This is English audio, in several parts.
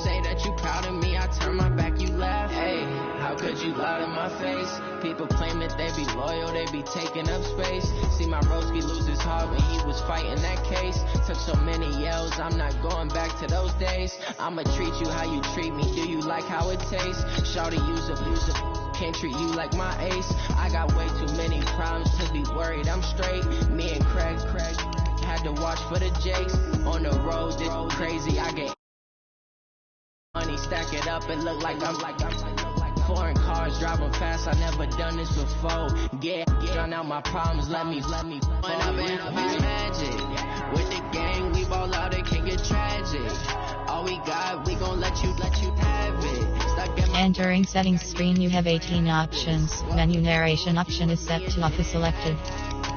say that you proud of me, I turn my back, you laugh. Hey, how could you lie to my face? People claim that they be loyal, they be taking up space. See my broski lose his heart when he was fighting that case. Took so many yells, I'm not going back to those days. I'ma treat you how you treat me, do you like how it tastes? Shawty use a can't treat you like my ace. I got way too many problems to be worried I'm straight. Me and Craig had to watch for the Jakes. On the road, it's crazy, I get money, stack it up and look like I'm foreign cars, driving fast, I never done this before. Drown out my problems, let me When I've been magic. With the gang, we ball out, it can get tragic. All we got, we gon' let you have it. Stuck in my Entering settings screen, you have 18 options. Menu narration option is set to off is selected.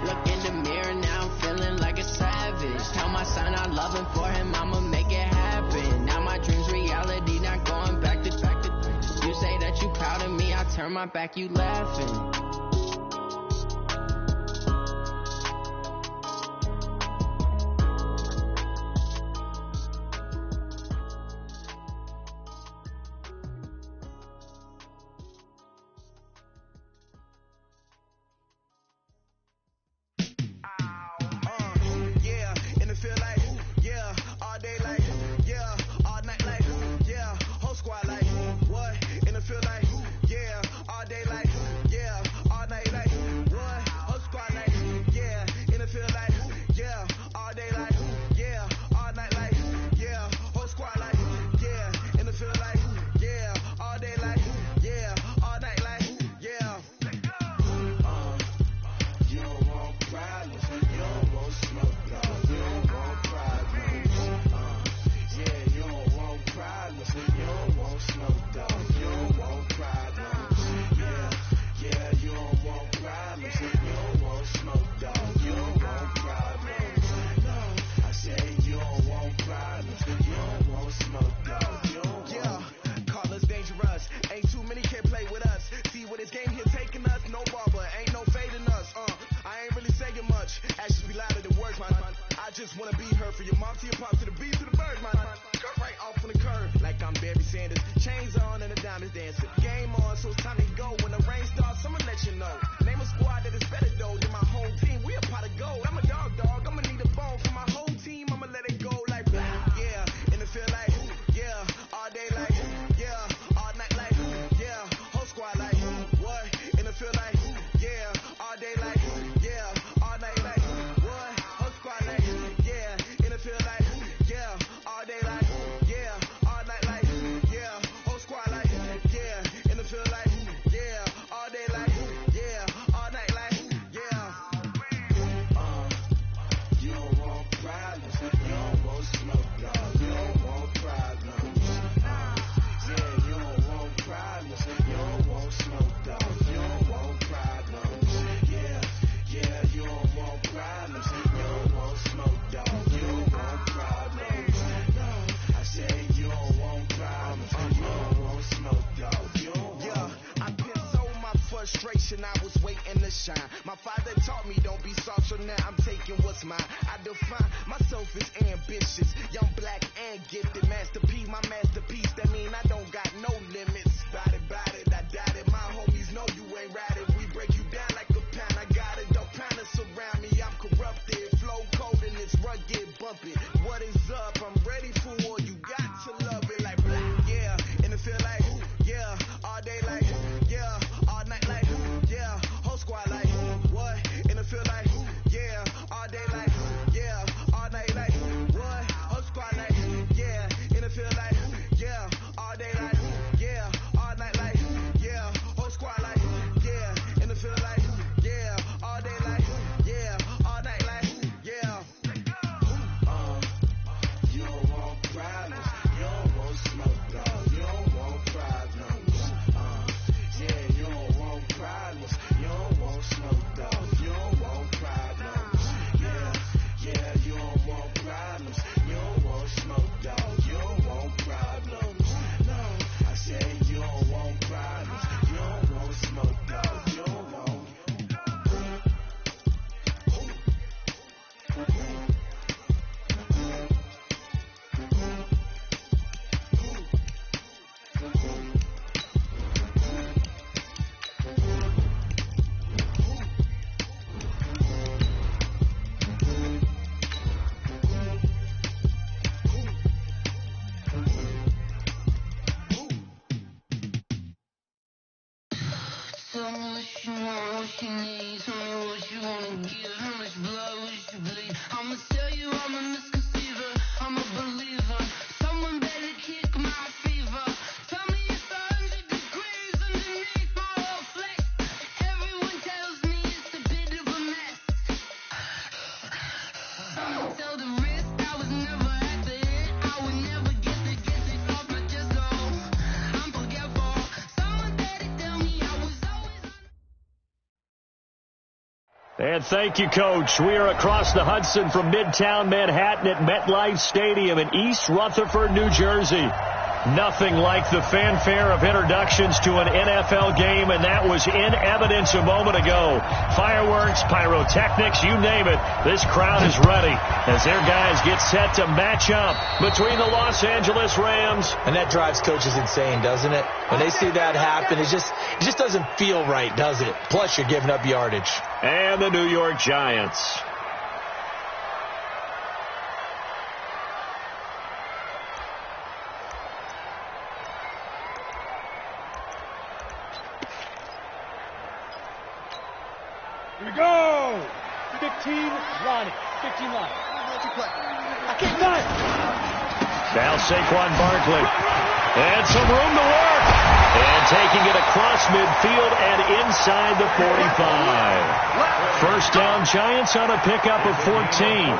Look in the mirror, now I'm feeling like a savage. Tell my son I love him, for him I'ma make it happen. Now my dreams reality, not going back to you say that you proud of me, I turn my back, you laughing. I was waiting to shine. My father taught me don't be soft, so now I'm taking what's mine. I define myself as ambitious, young, black, and gifted. Masterpiece, my masterpiece, that mean I don't got no limits. Bout it, I doubt it. My homies know you ain't ratted. We break you down like a pound. I got it, don't pound it surround me. I'm corrupted, flow cold and it's rugged, bumpy. What is up? I'm ready for war. You got to love it like black, yeah. And it feel like, yeah, all day like, yeah, all night like, yeah, whole squad like, what? And it feel like, yeah, all day like, yeah, all night like, what? Whole squad like, yeah, and it feel like, Tell me what you want, what you need. Tell me what you wanna give. How much blood would you bleed? I'ma tell you I'm a misconceiver. I'm a believer. Someone better kick my fever. Tell me it's 100 degrees underneath my whole flesh. Everyone tells me it's a bit of a mess. Someone tell the risk I was never at the end. I would never get it off my chest. Oh, I'm forgetful. Someone better tell me I was always. And thank you, Coach. We are across the Hudson from Midtown Manhattan at MetLife Stadium in East Rutherford, New Jersey. Nothing like the fanfare of introductions to an NFL game, and that was in evidence a moment ago. Fireworks, pyrotechnics, you name it. This crowd is ready as their guys get set to match up between the Los Angeles Rams. And that drives coaches insane, doesn't it? When they see that happen, it just doesn't feel right, does it? Plus, you're giving up yardage. And the New York Giants. Here we go! 15, Ronnie. 15 line. Now Saquon Barkley. And some room to work. And taking it across midfield and inside the 45. First down, Giants on a pickup of 14.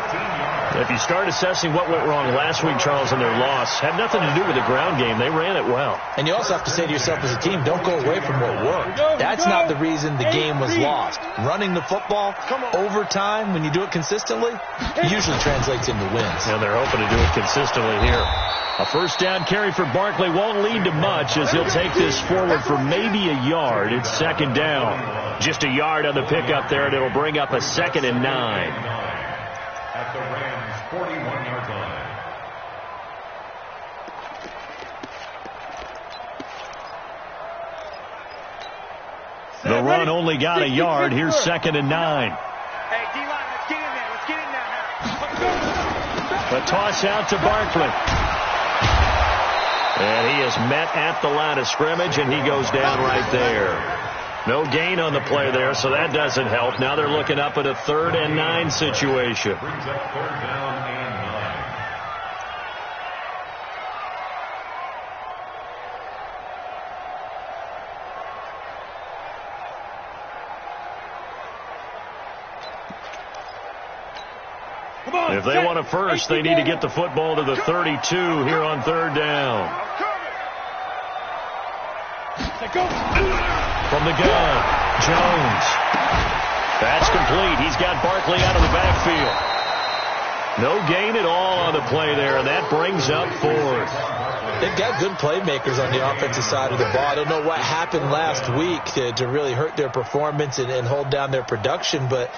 If you start assessing what went wrong last week, Charles, in their loss, had nothing to do with the ground game. They ran it well. And you also have to say to yourself as a team, don't go away from what worked. That's not the reason the game was lost. Running the football over time, when you do it consistently, usually translates into wins. And they're hoping to do it consistently here. A first down carry for Barkley won't lead to much as he'll take this forward for maybe a yard. It's second down. Just a yard on the pickup there, and it'll bring up a 2nd and 9. At the Rams' 41-yard line. The run only got a yard. Here's 2nd and 9. Hey, D-line, let's get in there. Let's get in there now. A toss out to Barkley. And he is met at the line of scrimmage, and he goes down right there. No gain on the play there, so that doesn't help. Now they're looking up at a 3rd and 9 situation. Brings up 3rd down and 9. If they want a first, they need to get the football to the 32 here on 3rd down. From the gun, Jones. That's complete. He's got Barkley out of the backfield. No gain at all on the play there, and that brings up 4th. They've got good playmakers on the offensive side of the ball. I don't know what happened last week to really hurt their performance and hold down their production, but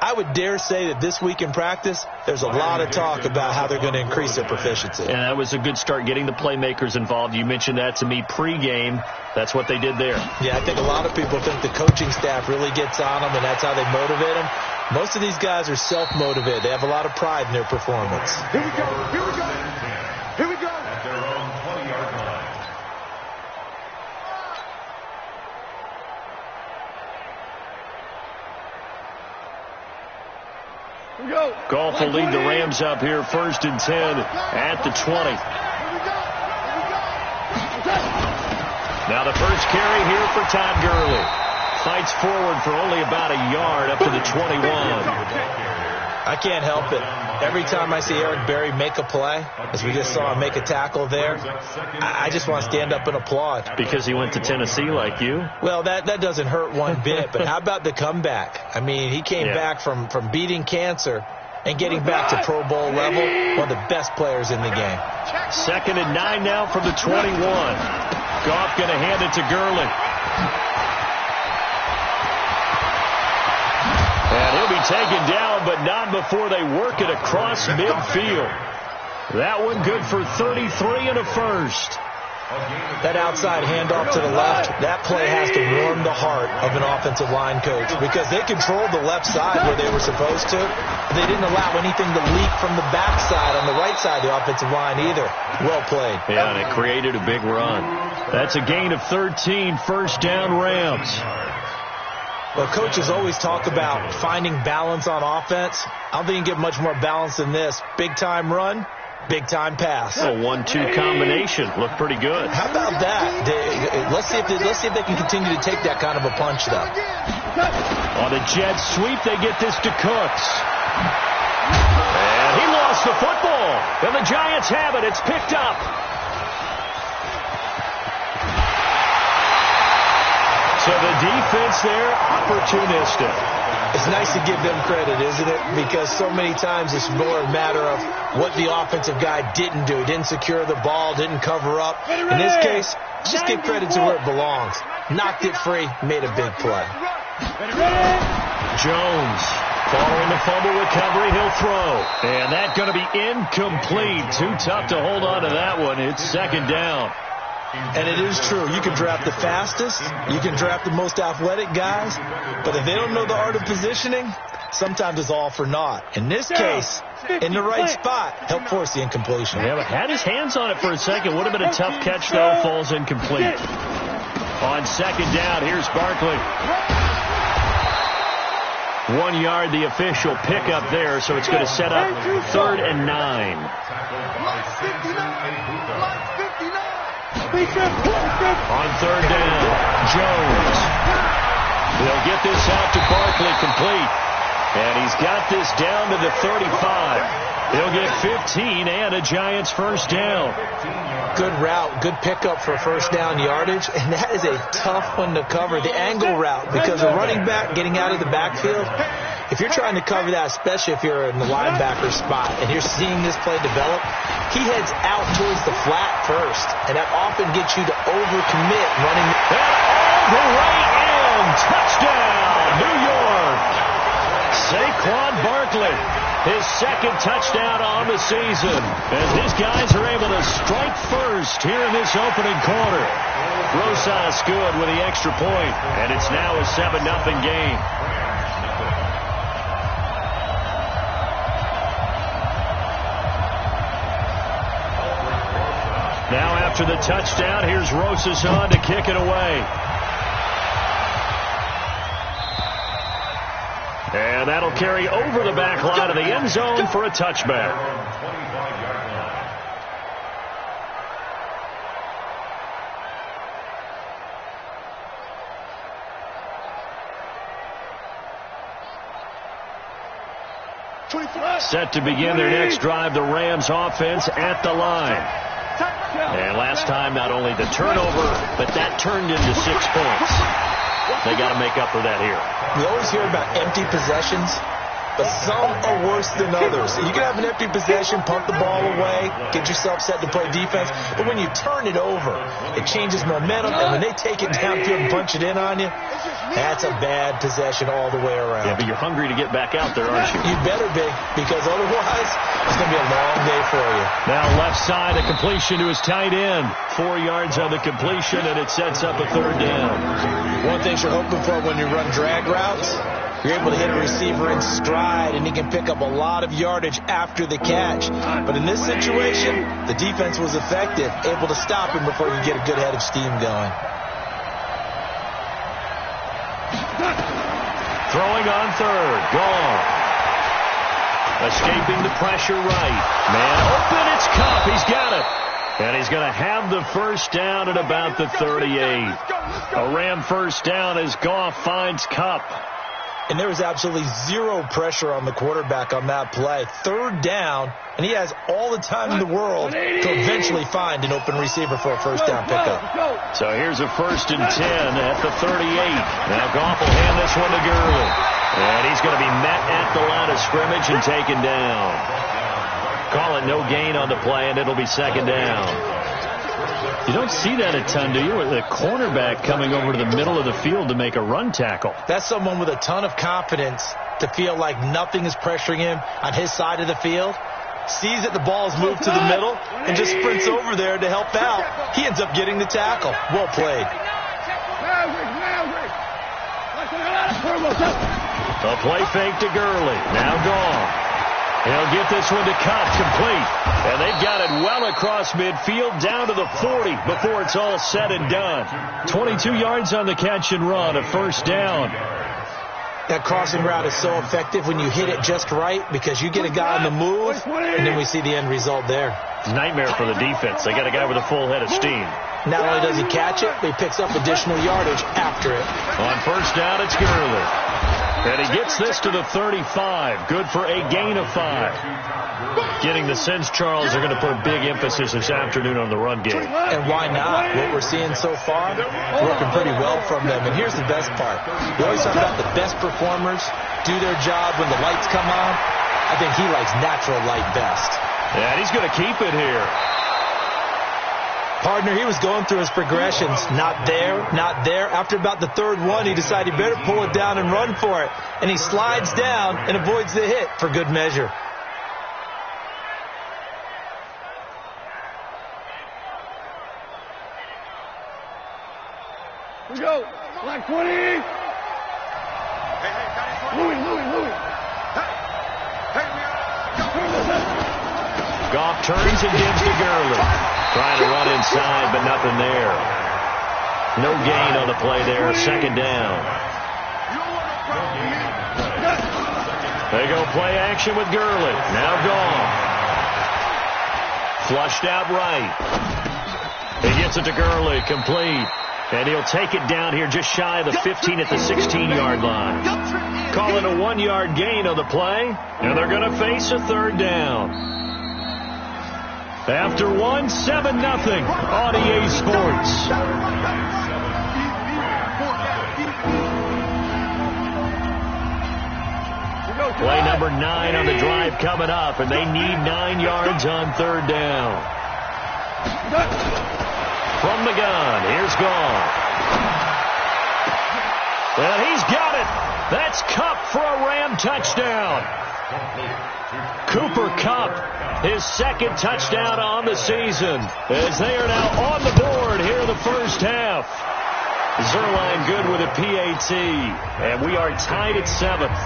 I would dare say that this week in practice, there's a lot of talk about how they're going to increase their proficiency. And that was a good start, getting the playmakers involved. You mentioned that to me pregame. That's what they did there. Yeah, I think a lot of people think the coaching staff really gets on them, and that's how they motivate them. Most of these guys are self-motivated. They have a lot of pride in their performance. Here we go. Here we go. Here we go. At their own 20-yard line. Goff will lead the Rams up here 1st and 10 at the 20. Now the first carry here for Todd Gurley. Fights forward for only about a yard up to the 21. I can't help it. Every time I see Eric Berry make a play, as we just saw him make a tackle there, I just want to stand up and applaud. Because he went to Tennessee like you? Well, that doesn't hurt one bit, but how about the comeback? I mean, he came back from beating cancer and getting back to Pro Bowl level, one of the best players in the game. 2nd and 9 now from the 21. Goff going to hand it to Gurley. And he'll be taken down, but not before they work it across midfield. That one good for 33 and a first. That outside handoff to the left, that play has to warm the heart of an offensive line coach because they controlled the left side where they were supposed to. They didn't allow anything to leak from the backside on the right side of the offensive line either. Well played. Yeah, and it created a big run. That's a gain of 13, first down Rams. Well, coaches always talk about finding balance on offense. I don't think you can get much more balance than this. Big-time run, big-time pass. A 1-2 combination. Looked pretty good. How about that? Let's see if they can continue to take that kind of a punch, though. On a jet sweep, they get this to Cooks. And he lost the football. And the Giants have it. It's picked up. So the defense there, opportunistic. It's nice to give them credit, isn't it? Because so many times it's more a matter of what the offensive guy didn't do. He didn't secure the ball, didn't cover up. In this case, just give credit to where it belongs. Knocked it free, made a big play. Jones following the fumble recovery, he'll throw. And that's going to be incomplete. Too tough to hold on to that one. It's second down. And it is true. You can draft the fastest. You can draft the most athletic guys. But if they don't know the art of positioning, sometimes it's all for naught. In this case, in the right spot, help force the incompletion. Yeah, but had his hands on it for a second. Would have been a tough catch, though. Falls incomplete. On second down, here's Barkley. 1 yard, the official pickup there, so it's going to set up 3rd and 9. On 3rd down, Jones. He'll get this out to Barkley complete. And he's got this down to the 35. He'll get 15 and a Giants first down. Good route, good pickup for first down yardage. And that is a tough one to cover, the angle route, because a running back getting out of the backfield, if you're trying to cover that, especially if you're in the linebacker spot and you're seeing this play develop, he heads out towards the flat first, and that often gets you to overcommit running. And all the way in. Touchdown, New York. Saquon Barkley, his second touchdown on the season, as his guys are able to strike first here in this opening quarter. Rosas good with the extra point, and it's now a 7-0 game. Now after the touchdown, here's Rosas on to kick it away. And that'll carry over the back line of the end zone for a touchback. Set to begin their next drive, the Rams offense at the line. And last time, not only the turnover, but that turned into 6 points. They got to make up for that here. We always hear about empty possessions, but some are worse than others. You can have an empty possession, pump the ball away, get yourself set to play defense, but when you turn it over, it changes momentum, and when they take it downfield and punch it in on you, that's a bad possession all the way around. Yeah, but you're hungry to get back out there, aren't you? You better be, because otherwise, it's going to be a long day for you. Now left side, a completion to his tight end. 4 yards on the completion, and it sets up a 3rd down. One thing you're hoping for when you run drag routes, you're able to hit a receiver in stride, and he can pick up a lot of yardage after the catch. But in this situation, the defense was effective, able to stop him before you get a good head of steam going. Throwing on 3rd, gone. Escaping the pressure right. Man open, it's Kupp. He's got it. And he's going to have the first down at about the 38. A Ram first down as Goff finds Kupp. And there was absolutely zero pressure on the quarterback on that play. 3rd down, and he has all the time in the world to eventually find an open receiver for a first down pickup. So here's a 1st and 10 at the 38. Now Goff will hand this one to Gurley. And he's going to be met at the line of scrimmage and taken down. Call it no gain on the play, and it'll be 2nd down. You don't see that a ton, do you? With a cornerback coming over to the middle of the field to make a run tackle. That's someone with a ton of confidence to feel like nothing is pressuring him on his side of the field. sees that the ball's moved to the middle, and just sprints over there to help out. He ends up getting the tackle. Well played. A play fake to Gurley. Now gone. He'll get this one to Cup, complete. And they've got it well across midfield, down to the 40 before it's all said and done. 22 yards on the catch and run, a first down. That crossing route is so effective when you hit it just right because you get a guy on the move, and then we see the end result there. Nightmare for the defense. They got a guy with a full head of steam. Not only does he catch it, but he picks up additional yardage after it. On first down, it's Gurley. And he gets this to the 35. Good for a gain of 5. Getting the sense Charles are going to put a big emphasis this afternoon on the run game. And why not? What we're seeing so far, working pretty well from them. And here's the best part. We always talk about the best performers do their job when the lights come on. I think he likes natural light best. And he's going to keep it here. Partner, he was going through his progressions. Not there, not there. After about the third one, he decided he better pull it down and run for it. And he slides down and avoids the hit for good measure. We go. Black 20. Louis. Goff turns and gives to Gurley. Trying to run inside, but nothing there. No gain on the play there. Second down. They go play action with Gurley. Now gone. Flushed out right. He gets it to Gurley. Complete. And he'll take it down here just shy of the 15 at the 16-yard line. Call it a 1-yard gain on the play. And they're going to face a third down. After 1, 7-0 on EA Sports. Play number 9 on the drive coming up, and they need 9 yards on third down. From the gun, here's Goff. And he's got it. That's Kupp for a Ram touchdown. Cooper Kupp, his second touchdown on the season, as they are now on the board here in the first half. Zerline good with a PAT, and we are tied at 7th.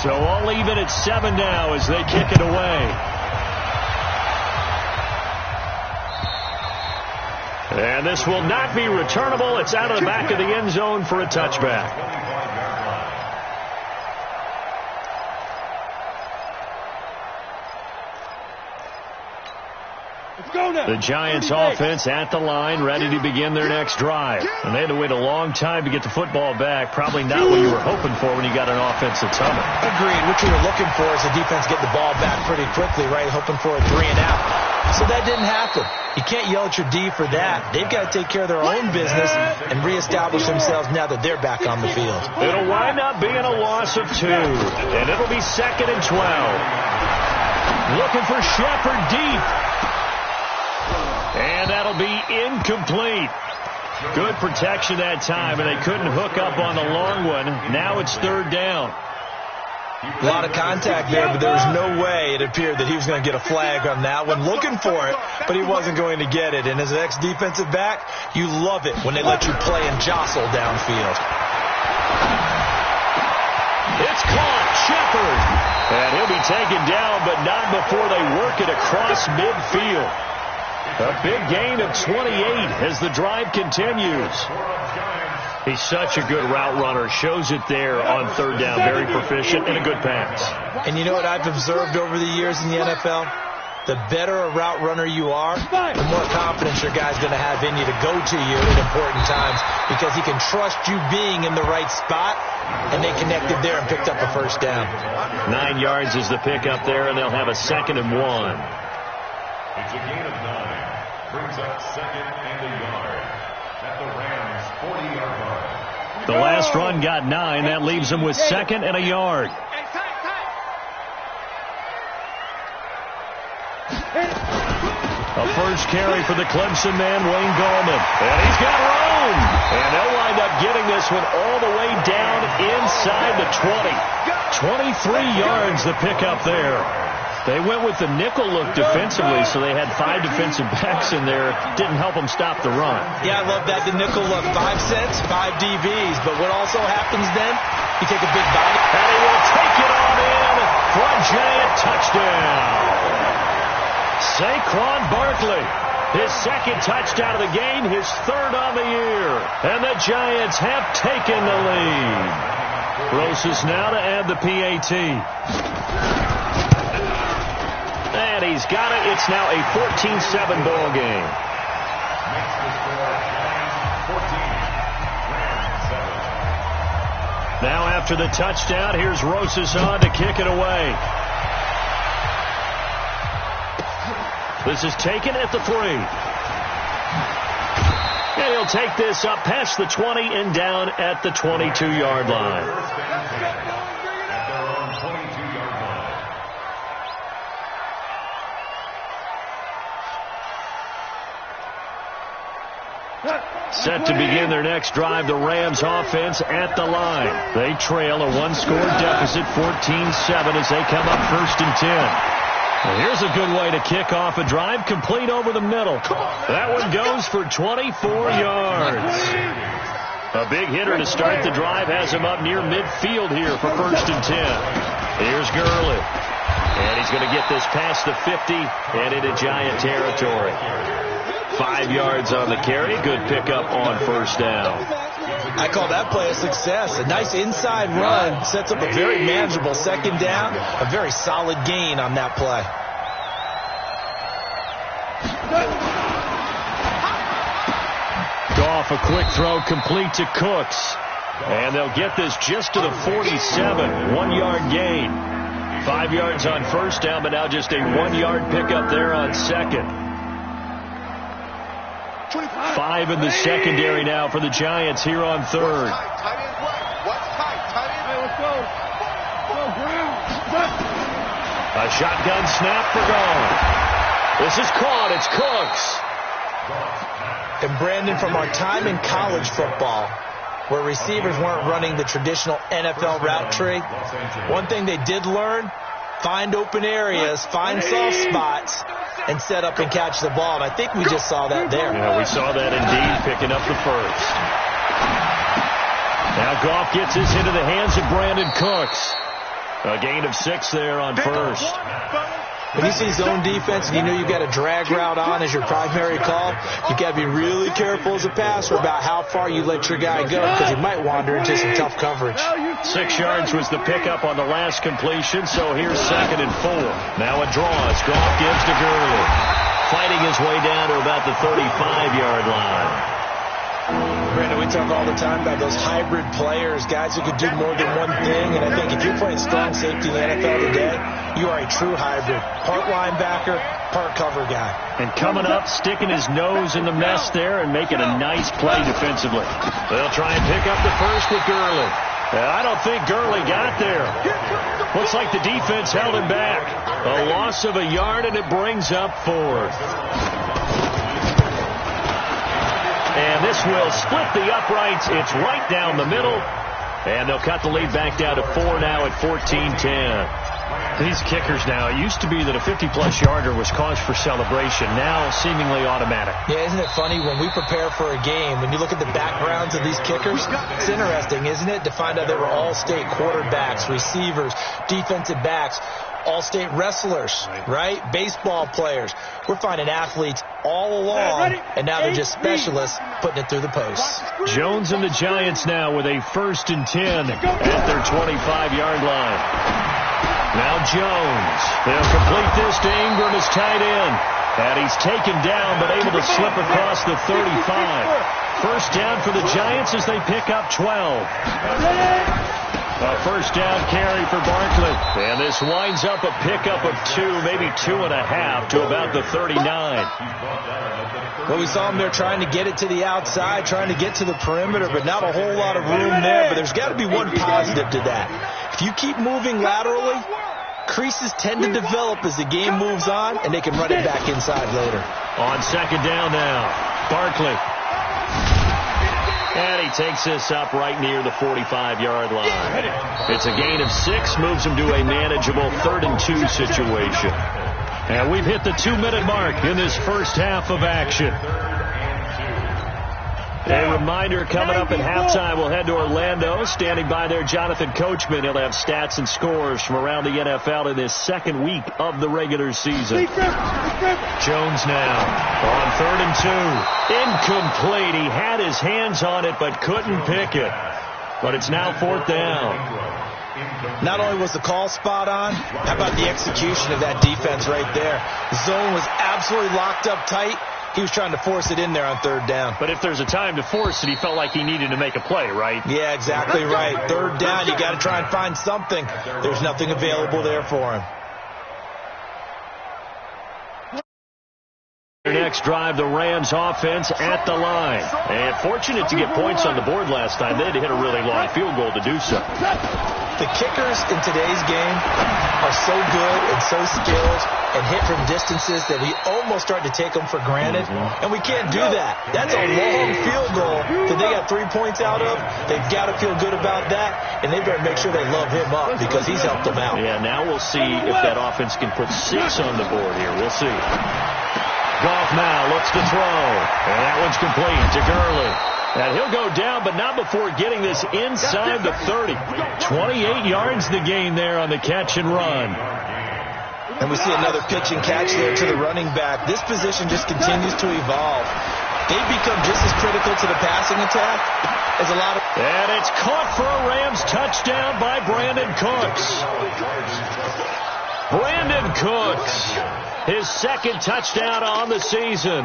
So all even at 7 now as they kick it away. And this will not be returnable. It's out of the back of the end zone for a touchback. The Giants offense at the line, ready to begin their next drive. And they had to wait a long time to get the football back. Probably not what you were hoping for when you got an offensive tunnel. Agreed. What you were looking for is the defense get the ball back pretty quickly, right? Hoping for a 3 and out. So that didn't happen. You can't yell at your D for that. They've got to take care of their own business and reestablish themselves now that they're back on the field. It'll wind up being a loss of 2. And it'll be 2nd and 12. Looking for Shepard deep. And that'll be incomplete. Good protection that time, and they couldn't hook up on the long one. Now it's third down. A lot of contact there, but there was no way it appeared that he was going to get a flag on that one. Looking for it, but he wasn't going to get it. And as an ex-defensive back, you love it when they let you play and jostle downfield. It's caught, Shepard. And he'll be taken down, but not before they work it across midfield. A big gain of 28 as the drive continues. He's such a good route runner. Shows it there on third down. Very proficient and a good pass. And you know what I've observed over the years in the NFL? The better a route runner you are, the more confidence your guy's going to have in you to go to you at important times because he can trust you being in the right spot, and they connected there and picked up a first down. 9 yards is the pickup there, and they'll have a 2nd and 1. It's a gain of 9. Brings up 2nd and a yard at the Rams' 40-yard line. The last run got 9. That leaves them with 2nd and a yard. A first carry for the Clemson man, Wayne Gallman. And he's got room. And they'll wind up getting this one all the way down inside the 20. 23 yards the pickup there. They went with the nickel look defensively, so they had 5 defensive backs in there. Didn't help them stop the run. Yeah, I love that. The nickel look, 5 cents, 5 DBs. But what also happens then, you take a big body. And he will take it on in for a Giant touchdown. Saquon Barkley, his second touchdown of the game, his third on the year. And the Giants have taken the lead. Rosas now to add the PAT. And he's got it. It's now a 14-7 ball game. Makes the score Giants 14, Rams 7. Now after the touchdown, here's Rosas on to kick it away. This is taken at the 3. And he'll take this up past the 20 and down at the 22-yard line. First and 10 at their own 22-yard line. Set to begin their next drive, the Rams offense at the line. They trail a 1-score deficit, 14-7 as they come up 1st and 10. Well, here's a good way to kick off a drive, complete over the middle. That one goes for 24 yards. A big hitter to start the drive has him up near midfield here for 1st and 10. Here's Gurley. And he's going to get this past the 50 and into Giant territory. 5 yards on the carry. Good pickup on 1st down. I call that play a success. A nice inside run sets up a very manageable 2nd down. A very solid gain on that play. Goff, a quick throw complete to Cooks. And they'll get this just to the 47. 1-yard gain. 5 yards on 1st down, but now just a 1-yard pickup there on 2nd. 5 in the secondary now for the Giants here on 3rd. A shotgun snap for Goff. This is caught. It's Cooks. And Brandon, from our time in college football, where receivers weren't running the traditional NFL route tree, one thing they did learn, find open areas, find soft spots, and set up and catch the ball. And I think we just saw that there. Yeah, we saw that indeed, picking up the 1st. Now Goff gets this into the hands of Brandon Cooks. A gain of 6 there on 1st. When you see zone defense and you know you've got a drag route on as your primary call, you got to be really careful as a passer about how far you let your guy go, because he might wander into some tough coverage. 6 yards was the pickup on the last completion, so here's 2nd and 4. Now a draw as Goff gives to Gurley. Fighting his way down to about the 35-yard line. Brandon, we talk all the time about those hybrid players, guys who could do more than one thing. And I think if you're playing strong safety in the NFL today, you are a true hybrid. Part linebacker, part cover guy. And coming up, sticking his nose in the mess there and making a nice play defensively. They'll try and pick up the 1st with Gurley. I don't think Gurley got there. Looks like the defense held him back. A loss of a yard, and it brings up 4th. And this will split the uprights. It's right down the middle. And they'll cut the lead back down to 4 now at 14-10. These kickers now, it used to be that a 50-plus yarder was cause for celebration. Now seemingly automatic. Yeah, isn't it funny when we prepare for a game, when you look at the backgrounds of these kickers, it's interesting, isn't it, to find out they were all-state quarterbacks, receivers, defensive backs, all-state wrestlers, right? Baseball players. We're finding athletes all along, and now they're just specialists putting it through the posts. Jones and the Giants now with a 1st and 10 at their 25-yard line. Now Jones. They'll complete this to Ingram as tight end. And he's taken down but able to slip across the 35. 1st down for the Giants as they pick up 12. A 1st down carry for Barkley. And this winds up a pickup of 2, maybe 2.5 to about the 39. Well, we saw him there trying to get it to the outside, trying to get to the perimeter, but not a whole lot of room there. But there's got to be one positive to that. If you keep moving laterally, creases tend to develop as the game moves on, and they can run it back inside later. On 2nd down now, Barkley. And he takes this up right near the 45-yard line. It's a gain of 6, moves him to a manageable 3rd and 2 situation. And we've hit the 2-minute mark in this first half of action. A reminder, coming up at halftime, we'll head to Orlando. Standing by there, Jonathan Coachman. He'll have stats and scores from around the NFL in this second week of the regular season. Jones now on 3rd and 2. Incomplete. He had his hands on it but couldn't pick it. But it's now 4th down. Not only was the call spot on, how about the execution of that defense right there? The zone was absolutely locked up tight. He was trying to force it in there on 3rd down. But if there's a time to force it, he felt like he needed to make a play, right? Yeah, exactly right. 3rd down, you got to try and find something. There's nothing available there for him. Their next drive, the Rams offense at the line. And fortunate to get points on the board last time. They had to hit a really long field goal to do so. The kickers in today's game are so good and so skilled and hit from distances that we almost start to take them for granted. And we can't do that. That's a long field goal that they got 3 points out of. They've got to feel good about that, and they better make sure they love him up because he's helped them out. Yeah, now we'll see if that offense can put 6 on the board here. We'll see. Goff now looks to throw, and that one's complete to Gurley. And he'll go down, but not before getting this inside the 30. 28 yards the gain there on the catch and run. And we see another pitch and catch there to the running back. This position just continues to evolve. They've become just as critical to the passing attack as a lot of... And it's caught for a Rams touchdown by Brandon Cooks. Brandon Cooks, his 2nd touchdown on the season.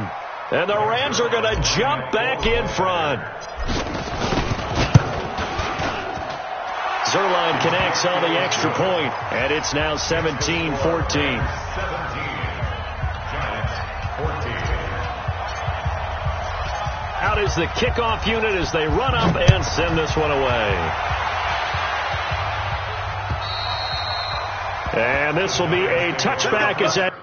And the Rams are going to jump back in front. Zerline connects on the extra point, and it's now 17-14. 17. Giants 14. Out is the kickoff unit as they run up and send this one away. And this will be a touchback as that...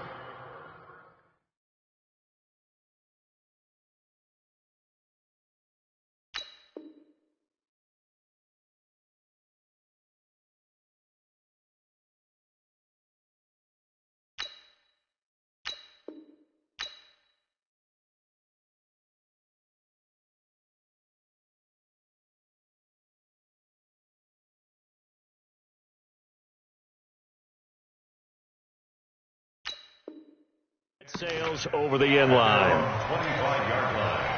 Sails over the end line. 25-yard line.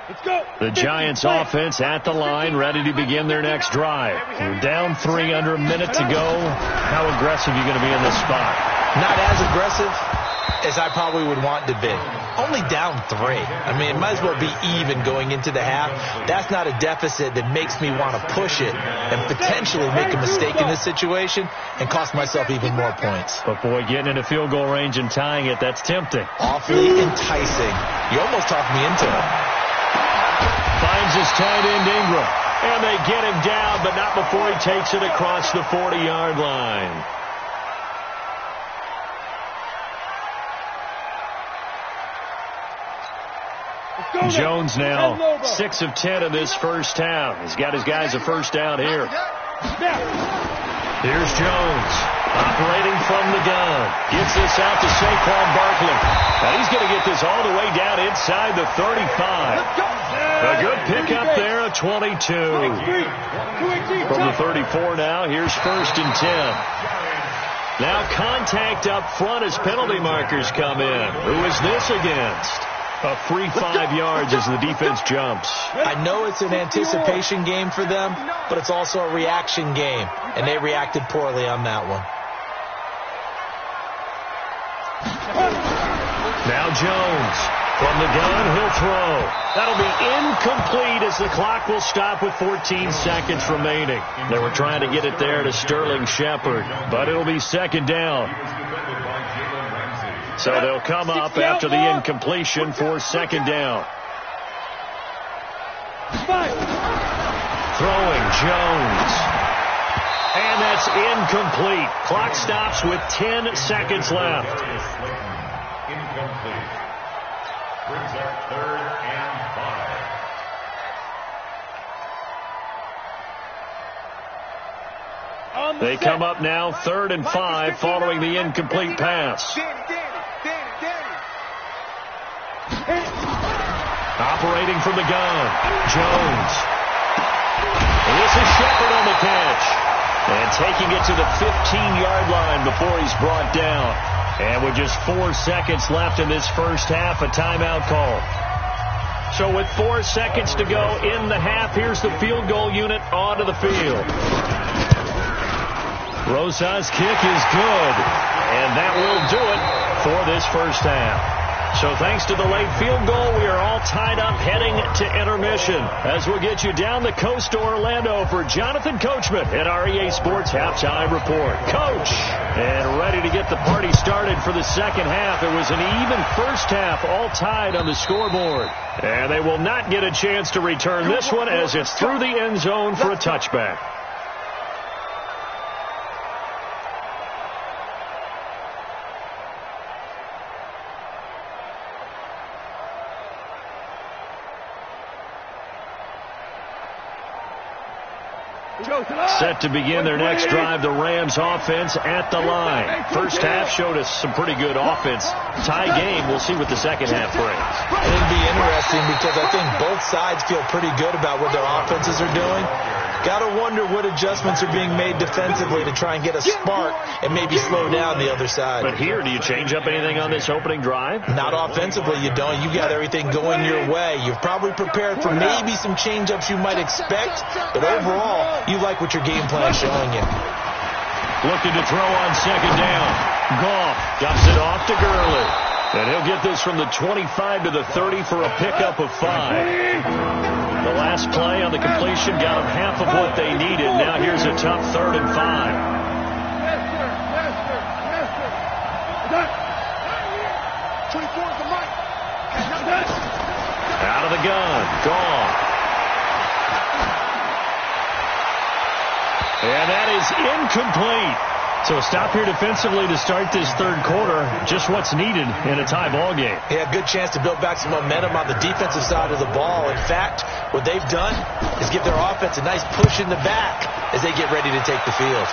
Let's go. The Giants offense at the line, ready to begin their next drive. We're down 3 under a minute to go. How aggressive are you going to be in this spot? Not as aggressive as I probably would want to be. Only down 3. I mean, it might as well be even going into the half. That's not a deficit that makes me want to push it and potentially make a mistake in this situation and cost myself even more points. But, boy, getting into field goal range and tying it, that's tempting. Awfully enticing. You almost talked me into it. Finds his tight end, Ingram. And they get him down, but not before he takes it across the 40-yard line. Jones now 6 of 10 in this first half. He's got his guys a first down here. Here's Jones operating from the gun. Gives this out to Saquon Barkley. Now he's going to get this all the way down inside the 35. A good pickup there, a 22. From the 34 now, here's 1st and 10. Now contact up front as penalty markers come in. Who is this against? A free 5 yards as the defense jumps. I know it's an anticipation game for them, but it's also a reaction game, and they reacted poorly on that one. Now Jones from the gun, he'll throw. That'll be incomplete as the clock will stop with 14 seconds remaining. They were trying to get it there to Sterling Shepard, but it'll be 2nd down. So they'll come up after the incompletion for 2nd down. Throwing Jones. And that's incomplete. Clock stops with 10 seconds left. Incomplete. Brings up 3rd and 5. They come up now 3rd and 5 following the incomplete pass. Operating from the gun, Jones. And this is Shepard on the catch. And taking it to the 15-yard line before he's brought down. And with just 4 seconds left in this first half, a timeout call. So with 4 seconds to go in the half, here's the field goal unit onto the field. Rosa's kick is good. And that will do it for this first half. So thanks to the late field goal, we are all tied up heading to intermission. As we'll get you down the coast to Orlando for Jonathan Coachman at our EA Sports Halftime Report. Coach, and ready to get the party started for the second half. It was an even first half, all tied on the scoreboard. And they will not get a chance to return this one as it's through the end zone for a touchback. Set to begin their next drive, the Rams offense at the line. First half showed us some pretty good offense. Tie game, we'll see what the second half brings. It'll be interesting because I think both sides feel pretty good about what their offenses are doing. Got to wonder what adjustments are being made defensively to try and get a spark and maybe slow down the other side. But here, do you change up anything on this opening drive? Not offensively, you don't. You got everything going your way. You've probably prepared for maybe some change-ups you might expect, but overall, you like what your game plan is showing you. Looking to throw on second down. Goff dumps it off to Gurley. And he'll get this from the 25 to the 30 for a pickup of 5. The last play on the completion got them half of what they needed. Now here's a tough 3rd and 5. Out of the gun. Goff. And that is incomplete. So a stop here defensively to start this third quarter. Just what's needed in a tie ball game. Yeah, good chance to build back some momentum on the defensive side of the ball. In fact, what they've done is give their offense a nice push in the back as they get ready to take the field.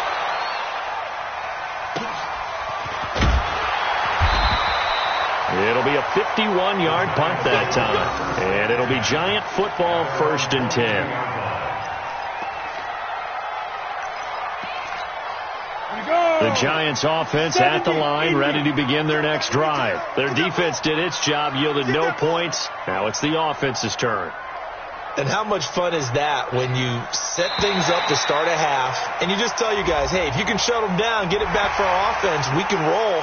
It'll be a 51-yard punt that time. And it'll be Giant football 1st and 10. The Giants offense at the line, ready to begin their next drive. Their defense did its job, yielded no points. Now it's the offense's turn. And how much fun is that when you set things up to start a half and you just tell you guys, hey, if you can shut them down, get it back for our offense, we can roll.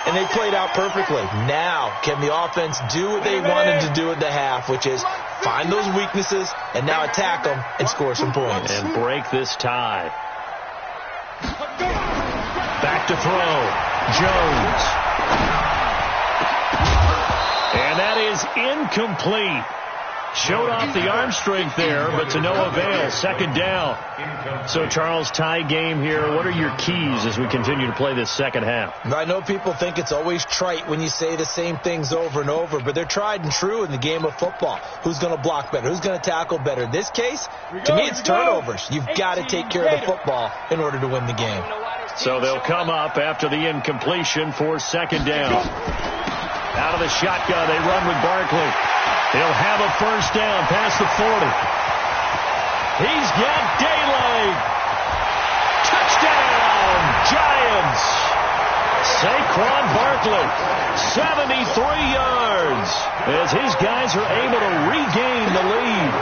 And they played out perfectly. Now, can the offense do what they wanted to do at the half, which is find those weaknesses and now attack them and score some points. And break this tie. Back to throw. Jones. And that is incomplete. Showed off the arm strength there, but to no avail. Second down. So, Charles, tie game here. What are your keys as we continue to play this second half? I know people think it's always trite when you say the same things over and over, but they're tried and true in the game of football. Who's going to block better? Who's going to tackle better? In this case, to me, it's turnovers. You've got to take care of the football in order to win the game. So they'll come up after the incompletion for second down. Out of the shotgun, they run with Barkley. He'll have a first down past the 40. He's got daylight. Touchdown, Giants. Saquon Barkley, 73 yards, as his guys are able to regain the lead.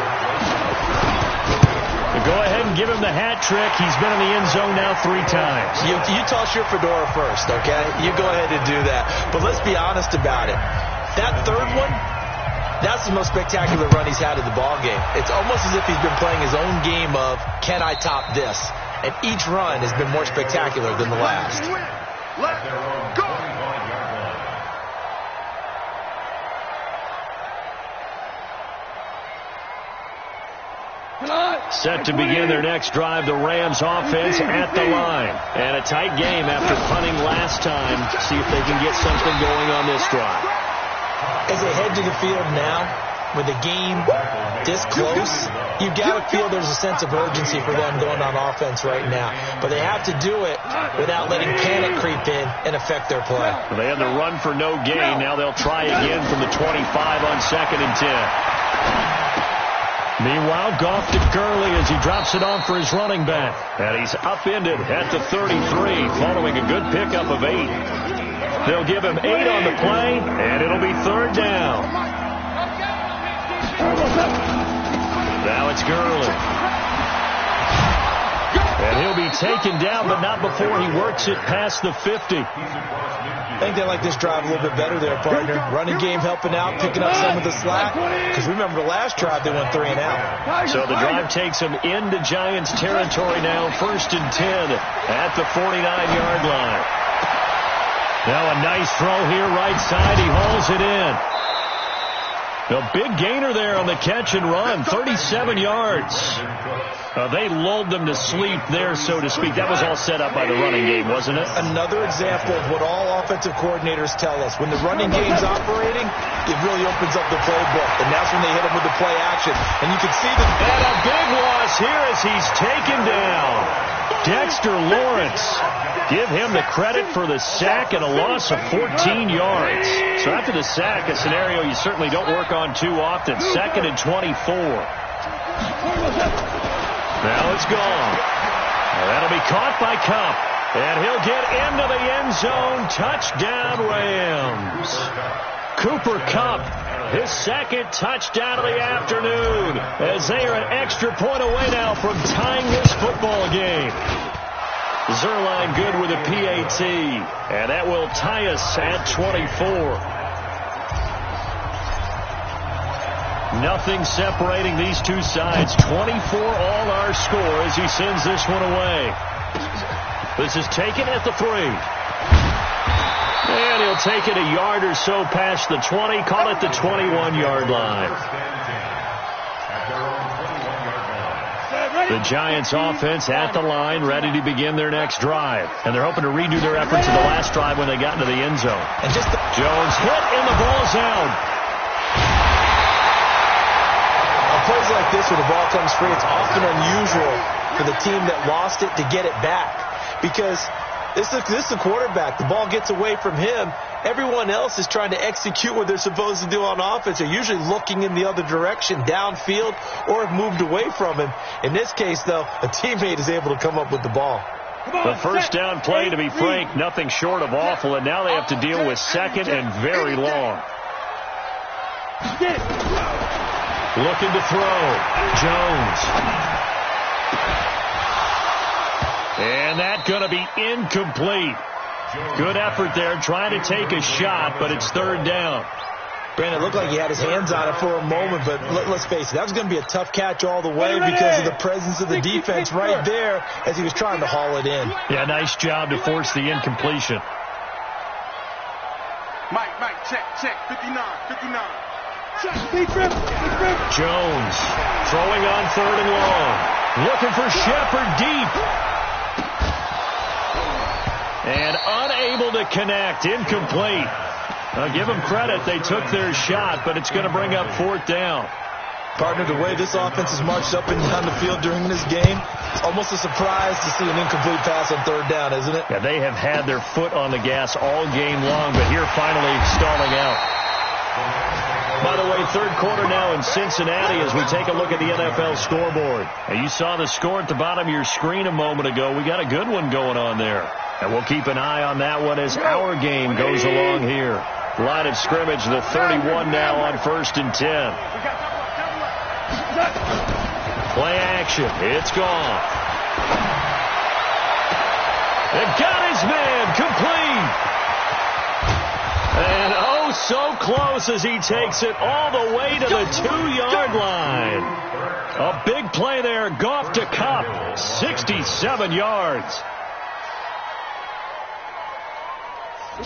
Go ahead and give him the hat trick. He's been in the end zone now 3 times. You toss your fedora first, okay? You go ahead and do that. But let's be honest about it. That third one, that's the most spectacular run he's had in the ball game. It's almost as if he's been playing his own game of, can I top this? And each run has been more spectacular than the last. Let's go! Set to begin their next drive, the Rams offense at the line. And a tight game after punting last time. See if they can get something going on this drive. As they head to the field now, with the game this close, you got to feel there's a sense of urgency for them going on offense right now. But they have to do it without letting panic creep in and affect their play. Well, they had the run for no gain. Now they'll try again from the 25 on 2nd and 10. Meanwhile, Goff to Gurley as he drops it off for his running back. And he's upended at the 33 following a good pickup of 8. They'll give him 8 on the play, and it'll be 3rd down. Now it's Gurley. And he'll be taken down, but not before he works it past the 50. I think they like this drive a little bit better there, partner. Running game helping out, picking up some of the slack. Because remember the last drive, they went 3 and out. So the drive takes them into Giants territory now, 1st and 10 at the 49-yard line. Now a nice throw here, right side. He hauls it in. A big gainer there on the catch and run, 37 yards. They lulled them to sleep there, so to speak. That was all set up by the running game, wasn't it? Another example of what all offensive coordinators tell us. When the running game's operating, it really opens up the playbook. And that's when they hit him with the play action. And you can see them. And a big loss here as he's taken down. Dexter Lawrence. Give him the credit for the sack and a loss of 14 yards. So after the sack, a scenario you certainly don't work on too often. 2nd and 24. Now it's gone. That'll be caught by Kupp. And he'll get into the end zone. Touchdown, Rams. Cooper Kupp, his 2nd touchdown of the afternoon, as they are an extra point away now from tying this football game. Zerline good with a PAT, and that will tie us at 24. Nothing separating these two sides. 24 all our score as he sends this one away. This is taken at the 3. And he'll take it a yard or so past the 20. Call it the 21-yard line. The Giants offense at the line, ready to begin their next drive. And they're hoping to redo their efforts in the last drive when they got into the end zone. And just Jones hit, and the ball's out. On plays like this where the ball comes free, it's often unusual for the team that lost it to get it back. Because this is the quarterback. The ball gets away from him. Everyone else is trying to execute what they're supposed to do on offense. They're usually looking in the other direction, downfield, or have moved away from him. In this case, though, a teammate is able to come up with the ball. The first down play, to be frank, nothing short of awful, and now they have to deal with 2nd and very long. Looking to throw. Jones. And that's going to be incomplete. Good effort there, trying to take a shot, but it's 3rd down. Brandon, it looked like he had his hands on it for a moment, but let's face it, that was going to be a tough catch all the way because of the presence of the defense right there as he was trying to haul it in. Yeah, nice job to force the incompletion. Mike, check, 59. Jones throwing on 3rd and long. Looking for Shepard deep. And unable to connect. Incomplete. I'll give them credit. They took their shot, but it's going to bring up 4th down. Partner, the way this offense has marched up and down the field during this game, it's almost a surprise to see an incomplete pass on 3rd down, isn't it? Yeah, they have had their foot on the gas all game long, but here finally stalling out. By the way, 3rd quarter now in Cincinnati as we take a look at the NFL scoreboard. And you saw the score at the bottom of your screen a moment ago. We got a good one going on there. And we'll keep an eye on that one as our game goes along here. Line of scrimmage, the 31 now on 1st and 10. Play action. It's gone. They got his man complete. And oh, so close as he takes it all the way to the 2-yard line. A big play there. Goff to Kupp. 67 yards.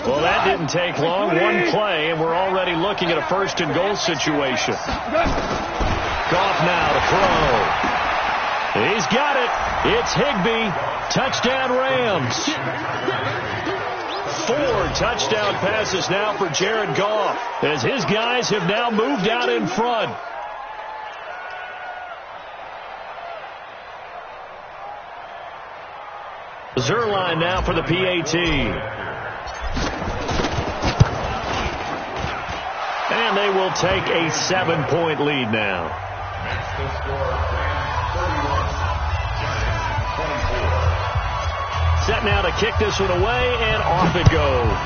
Well, that didn't take long. One play, and we're already looking at a 1st and goal situation. Goff now to throw. He's got it. It's Higbee. Touchdown Rams. 4 touchdown passes now for Jared Goff, as his guys have now moved out in front. Zerline now for the PAT. And they will take a 7-point lead now. Makes the score 31-24. Set now to kick this one away, and off it goes.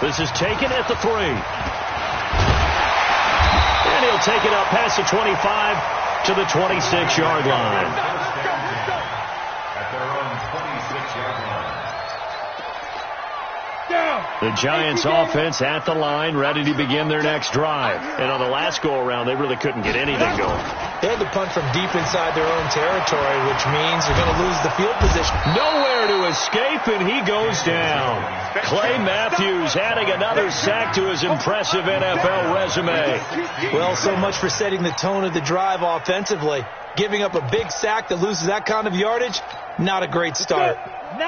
This is taken at the 3. And he'll take it up past the 25 to the 26-yard line. At their own 26-yard line. The Giants offense at the line, ready to begin their next drive. And on the last go-around, they really couldn't get anything going. They had to punt from deep inside their own territory, which means they're going to lose the field position. Nowhere to escape, and he goes down. Clay Matthews adding another sack to his impressive NFL resume. Well, so much for setting the tone of the drive offensively. Giving up a big sack that loses that kind of yardage, not a great start.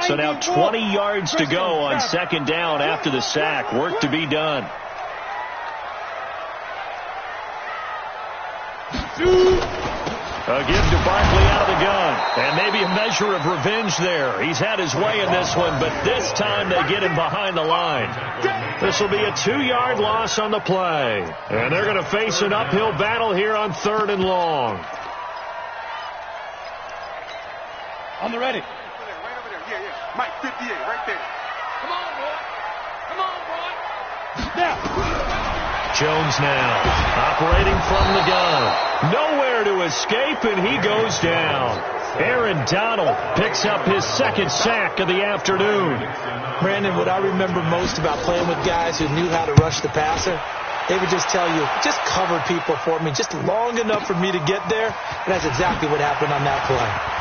So now 20 yards to go on second down after the sack. Work to be done. A give to Barkley out of the gun. And maybe a measure of revenge there. He's had his way in this one, but this time they get him behind the line. This will be a 2-yard loss on the play. And they're going to face an uphill battle here on 3rd and long. On the ready. Right over there. Yeah. Mike, 58, right there. Come on, boy. Come on, boy. Now. Jones now operating from the gun. Nowhere to escape, and he goes down. Aaron Donald picks up his 2nd sack of the afternoon. Brandon, what I remember most about playing with guys who knew how to rush the passer, they would just tell you, just cover people for me, just long enough for me to get there. And that's exactly what happened on that play.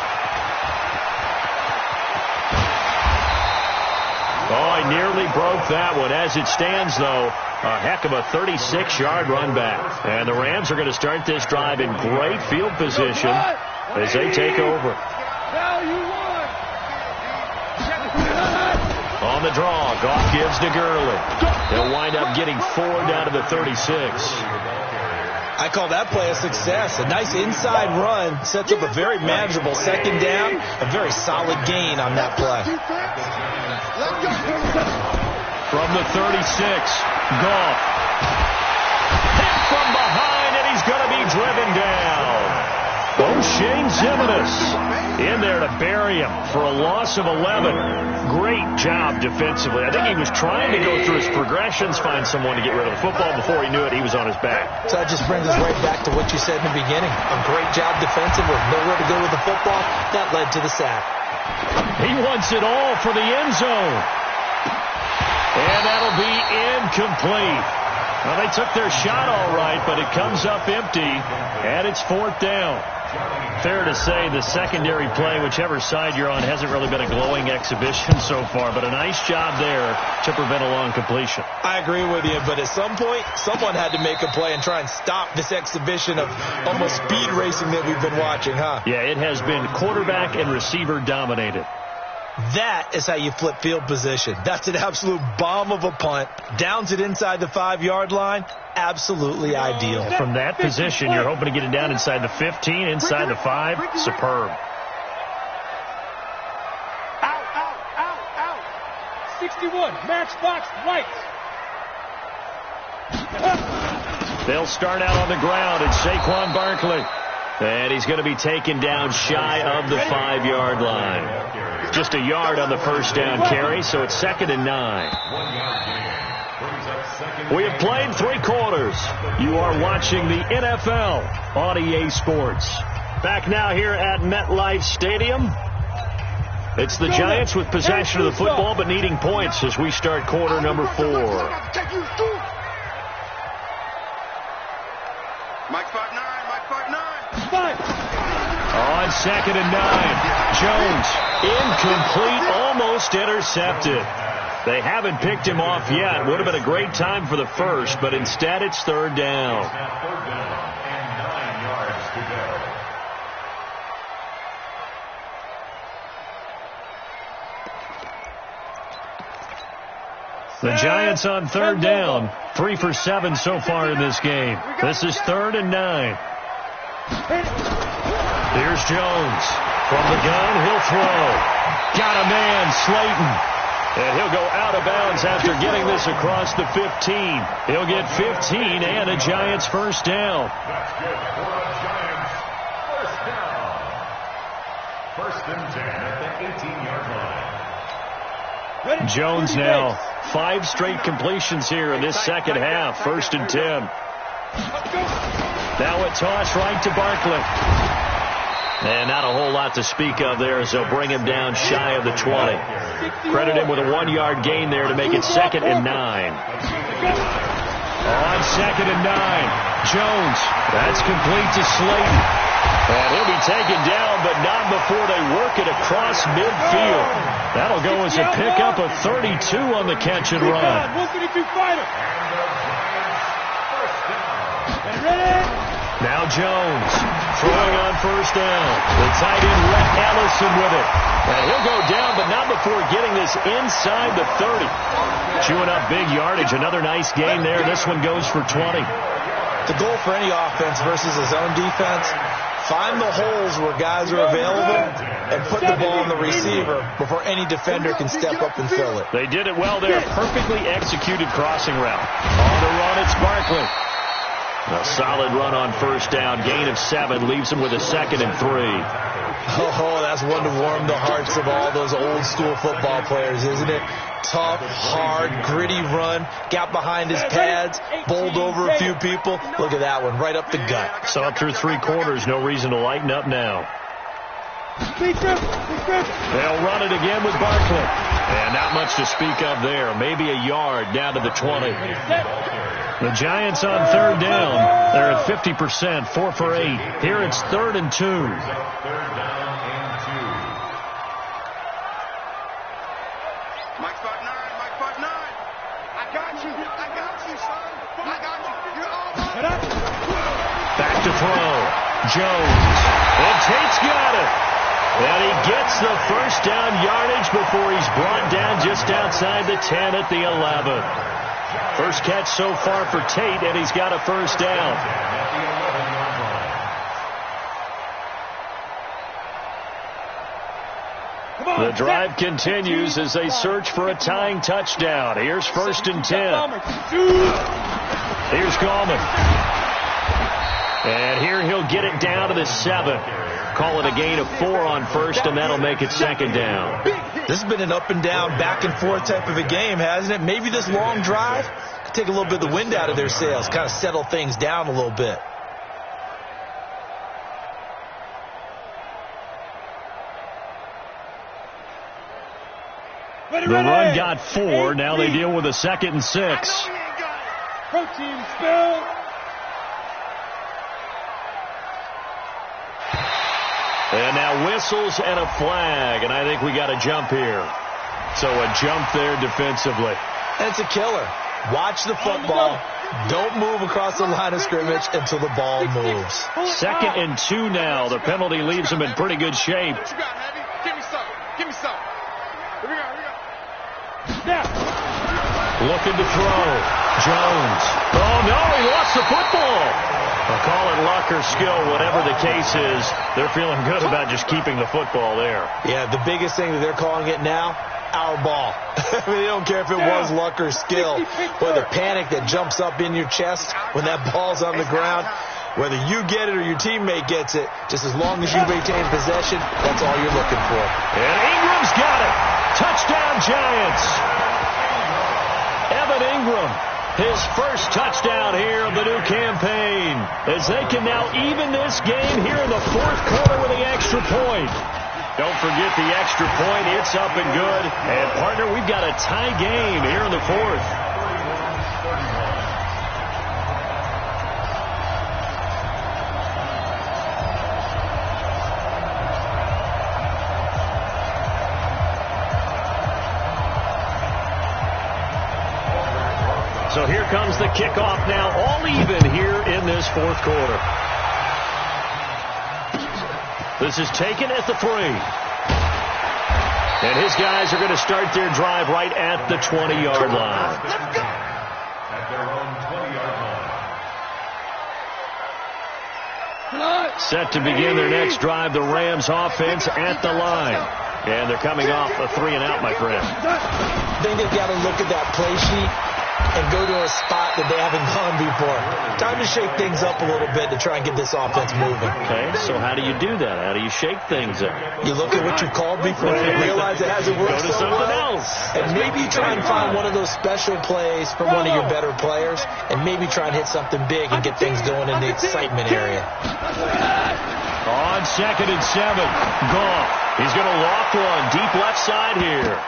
Oh, he nearly broke that one. As it stands, though, a heck of a 36-yard run back. And the Rams are going to start this drive in great field position as they take over. On the draw, Goff gives to Gurley. They'll wind up getting 4 down to the 36. I call that play a success. A nice inside run sets up a very manageable second down, a very solid gain on that play. From the 36, Goff. Hit from behind, and he's going to be driven down. O'Shane Ximines in there to bury him for a loss of 11. Great job defensively. I think he was trying to go through his progressions, find someone to get rid of the football. Before he knew it, he was on his back. So that just brings us right back to what you said in the beginning. A great job defensively. Nowhere to go with the football. That led to the sack. He wants it all for the end zone. And that'll be incomplete. Well, they took their shot all right, but it comes up empty, and it's 4th down. Fair to say the secondary play, whichever side you're on, hasn't really been a glowing exhibition so far, but a nice job there to prevent a long completion. I agree with you, but at some point, someone had to make a play and try and stop this exhibition of almost speed racing that we've been watching, huh? Yeah, it has been quarterback and receiver dominated. That is how you flip field position. That's an absolute bomb of a punt. Downs it inside the 5-yard line. Absolutely ideal. From that position, you're hoping to get it down inside the 15, inside the 5. Superb. Out. 61, matchbox lights. They'll start out on the ground. It's Saquon Barkley. And he's going to be taken down shy of the 5-yard line. Just a yard on the first down carry, so it's 2nd and 9. We have played 3 quarters. You are watching the NFL on EA Sports. Back now here at MetLife Stadium. It's the Giants with possession of the football but needing points as we start quarter number 4. Mike 5-9. On 2nd and 9, Jones incomplete, almost intercepted. They haven't picked him off yet. Would have been a great time for the first, but instead it's 3rd down. to go. The Giants on third down. 3 for 7 so far in this game. This is 3rd and 9. Here's Jones. From the gun, he'll throw. Got a man, Slayton. And he'll go out of bounds after getting this across the 15. He'll get 15 and a Giants first down. That's good for a Giants first down. 1st and 10 at the 18-yard line. Jones now 5 straight completions here in this second half. 1st and 10. Now a toss right to Barkley. And not a whole lot to speak of there as they'll bring him down shy of the 20. Credit him with a 1-yard gain there to make it 2nd and 9. On 2nd and 9, Jones. That's complete to Slayton. And he'll be taken down, but not before they work it across midfield. That'll go as a pickup of 32 on the catch and run. 132 fighter. Now Jones throwing on first down. The tight end Rhett Ellison with it. And he'll go down, but not before getting this inside the 30. Chewing up big yardage. Another nice gain there. This one goes for 20. The goal for any offense versus a zone defense, find the holes where guys are available and put the ball on the receiver before any defender can step up and fill it. They did it well there. Perfectly executed crossing route. On the run, it's Barkley. A solid run on first down. Gain of 7 leaves him with a 2nd and 3. Oh, that's one to warm the hearts of all those old school football players, isn't it? Tough, hard, gritty run. Got behind his pads, bowled over a few people. Look at that one, right up the gut. Saw it through 3 quarters. No reason to lighten up now. They'll run it again with Barkley. And not much to speak of there. Maybe a yard down to the 20. The Giants on third down. They're at 50%, 4 for 8. Here it's 3rd and 2. 3rd down and 2. Mike 5'9", Mike 5'9". I got you, son. I got you. You're all right. Back to throw. Jones. And Tate's got it. And he gets the first down yardage before he's brought down just outside the 10 at the 11. First catch so far for Tate, and he's got a first down. The drive continues as they search for a tying touchdown. Here's 1st and 10. Here's Gallman. And here he'll get it down to the 7. Call it a gain of 4 on first, and that'll make it 2nd down. This has been an up and down, back and forth type of a game, hasn't it? Maybe this long drive could take a little bit of the wind out of their sails, kind of settle things down a little bit. The run got 4. Now they deal with a 2nd and 6. Protein spill. And now whistles and a flag, and I think we got a jump here. So a jump there defensively. That's a killer. Watch the football. Don't move across the line of scrimmage until the ball moves. 2nd and 2 now. The penalty leaves them in pretty good shape. What you got, Heavy? Give me some. Give me some. Here we go. Looking to throw. Jones. Oh, no, he lost the football. I'll call it luck or skill, whatever the case is. They're feeling good about just keeping the football there. Yeah, the biggest thing that they're calling it now, our ball. I mean, they don't care if it was luck or skill, or the panic that jumps up in your chest when that ball's on the ground. Whether you get it or your teammate gets it, just as long as you retain possession, that's all you're looking for. And Ingram's got it. Touchdown, Giants. Evan Ingram, his first touchdown here of the new campaign, as they can now even this game here in the 4th quarter with the extra point. Don't forget the extra point. It's up and good. And, partner, we've got a tie game here in the 4th. So here comes the kickoff now, all even here in this 4th quarter. This is taken at the 3. And his guys are going to start their drive right at the 20-yard line. Let's go. At their own 20-yard line. Set to begin their next drive, the Rams offense at the line. And they're coming off a 3-and-out, my friend. I think they've got to look at that play sheet and go to a spot that they haven't gone before. Time to shake things up a little bit to try and get this offense moving. Okay, so how do you do that? How do you shake things up? You look at what you called before and realize it hasn't worked Go to something else. And maybe try and find one of those special plays from one of your better players, and maybe try and hit something big and get things going in the excitement area. On 2nd and 7, Goff. He's going to loft one deep left side here.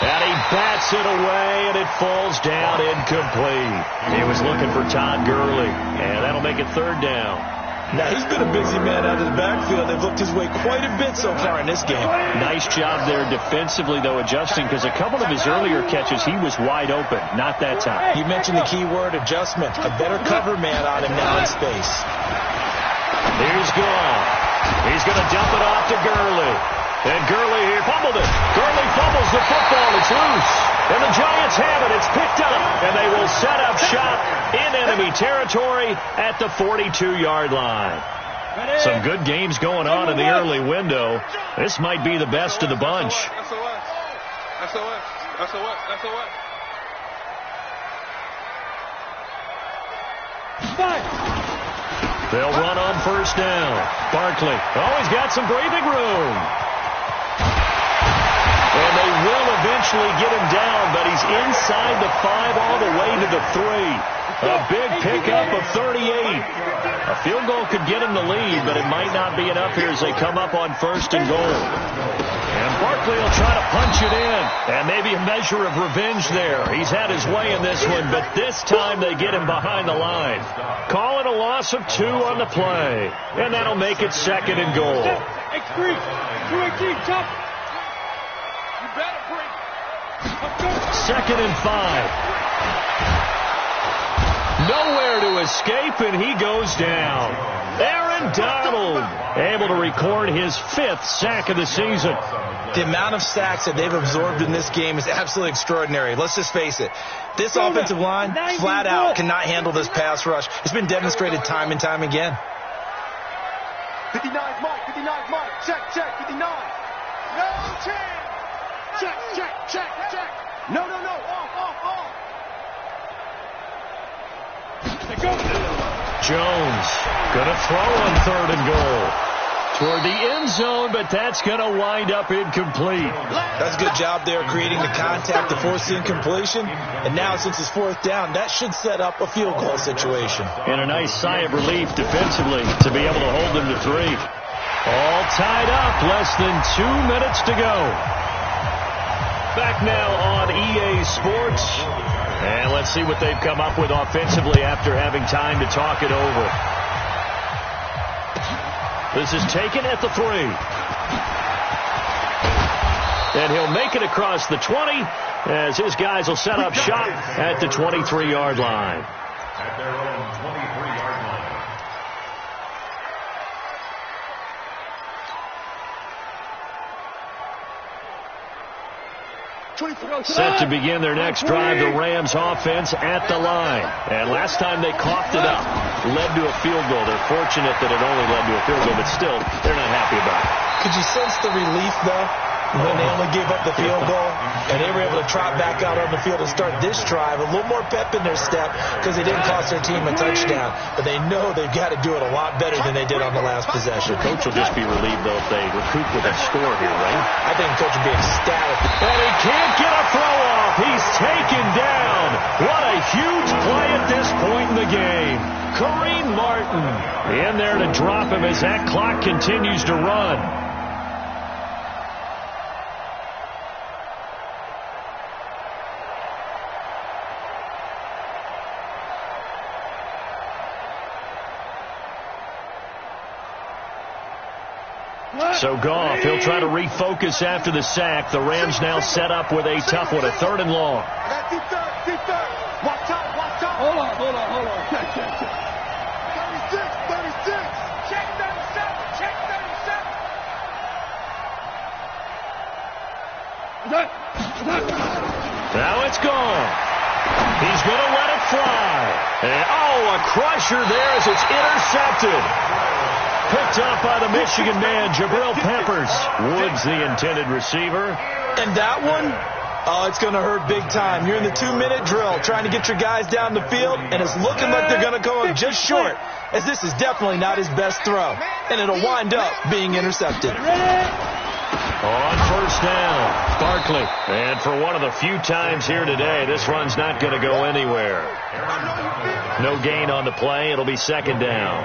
And he bats it away, and it falls down incomplete. He was looking for Todd Gurley, and that'll make it 3rd down. Now, he's been a busy man out of the backfield. They've looked his way quite a bit so far in this game. Nice job there defensively, though, adjusting, because a couple of his earlier catches, he was wide open. Not that time. You mentioned the key word, adjustment. A better cover man on him now in space. Here's Goff. He's going to dump it off to Gurley. And Gurley here fumbled it. Gurley fumbles the football. It's loose. And the Giants have it. It's picked up. And they will set up shop in enemy territory at the 42-yard line. Some good games going on in the early window. This might be the best of the bunch. They'll run on 1st down. Barkley. Oh, he's got some breathing room. And they will eventually get him down, but he's inside the 5 all the way to the 3. A big pickup of 38. A field goal could get him the lead, but it might not be enough here as they come up on 1st and goal. And Barkley will try to punch it in. And maybe a measure of revenge there. He's had his way in this one, but this time they get him behind the line. Call it a loss of 2 on the play. And that'll make it 2nd and goal. X3, 218, chop. 2nd and 5. Nowhere to escape, and he goes down. Aaron Donald able to record his 5th sack of the season. The amount of sacks that they've absorbed in this game is absolutely extraordinary. Let's just face it. This offensive line, flat out, cannot handle this pass rush. It's been demonstrated time and time again. 59 Mike, 59 Mike. Check, 59. No chance. Check. No. Off. Jones gonna throw on 3rd and goal. Toward the end zone, but that's gonna wind up incomplete. That's a good job there creating the contact to force the incompletion. And now since it's 4th down, that should set up a field goal situation. And a nice sigh of relief defensively to be able to hold them to 3. All tied up, less than 2 minutes to go. Back now on EA Sports. And let's see what they've come up with offensively after having time to talk it over. This is taken at the 3. And he'll make it across the 20 as his guys will set up shop at the 23-yard line. At their own 23-yard line. Set to begin their next drive, the Rams offense at the line. And last time they coughed it up, led to a field goal. They're fortunate that it only led to a field goal, but still, they're not happy about it. Could you sense the relief, though, when they only gave up the field goal and they were able to trot back out on the field and start this drive? A little more pep in their step because they didn't cost their team a touchdown. But they know they've got to do it a lot better than they did on the last possession. Coach will just be relieved, though, if they recoup with a score here, right? I think Coach will be ecstatic. And he can't get a throw off. He's taken down. What a huge play at this point in the game. Kareem Martin in there to drop him as that clock continues to run. So Goff, he'll try to refocus after the sack. The Rams now set up with a tough one, a 3rd and long. Deep third. Watch out. Hold on. Check. 36. Check 37. Now it's gone. He's going to let it fly. And, a crusher there as it's intercepted. Picked up by the Michigan man, Jabril Peppers. Woods, the intended receiver. And that one, it's going to hurt big time. You're in the 2-minute drill trying to get your guys down the field, and it's looking like they're going to come up just short, as this is definitely not his best throw. And it'll wind up being intercepted. On first down, Barkley. And for one of the few times here today, this run's not going to go anywhere. No gain on the play. It'll be second down.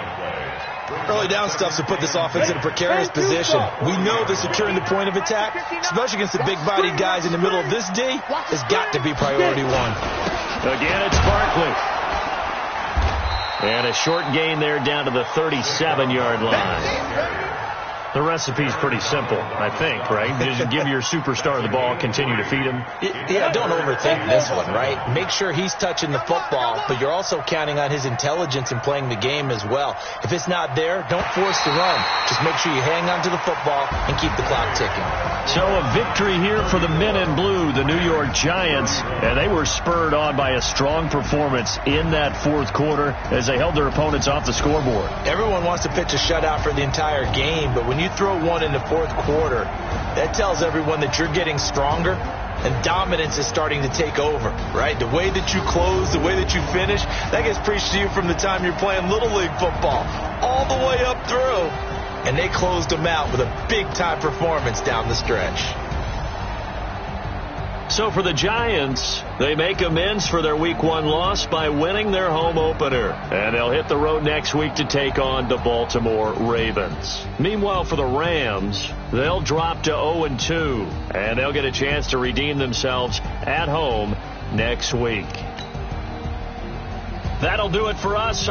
Early down stuffs will put this offense in a precarious position. We know that securing the point of attack, especially against the big-bodied guys in the middle of this D, has got to be priority one. Again, it's Barkley. And a short gain there down to the 37-yard line. The recipe's pretty simple, I think, right? Just give your superstar the ball, continue to feed him. Yeah, don't overthink this one, right? Make sure he's touching the football, but you're also counting on his intelligence in playing the game as well. If it's not there, don't force the run. Just make sure you hang on to the football and keep the clock ticking. So a victory here for the men in blue, the New York Giants, and they were spurred on by a strong performance in that fourth quarter as they held their opponents off the scoreboard. Everyone wants to pitch a shutout for the entire game, but when you throw one in the fourth quarter, that tells everyone that you're getting stronger and dominance is starting to take over, right? The way that you close, the way that you finish, that gets preached to you from the time you're playing Little League football all the way up through. And they closed them out with a big-time performance down the stretch. So for the Giants, they make amends for their Week 1 loss by winning their home opener. And they'll hit the road next week to take on the Baltimore Ravens. Meanwhile, for the Rams, they'll drop to 0-2. And they'll get a chance to redeem themselves at home next week. That'll do it for us.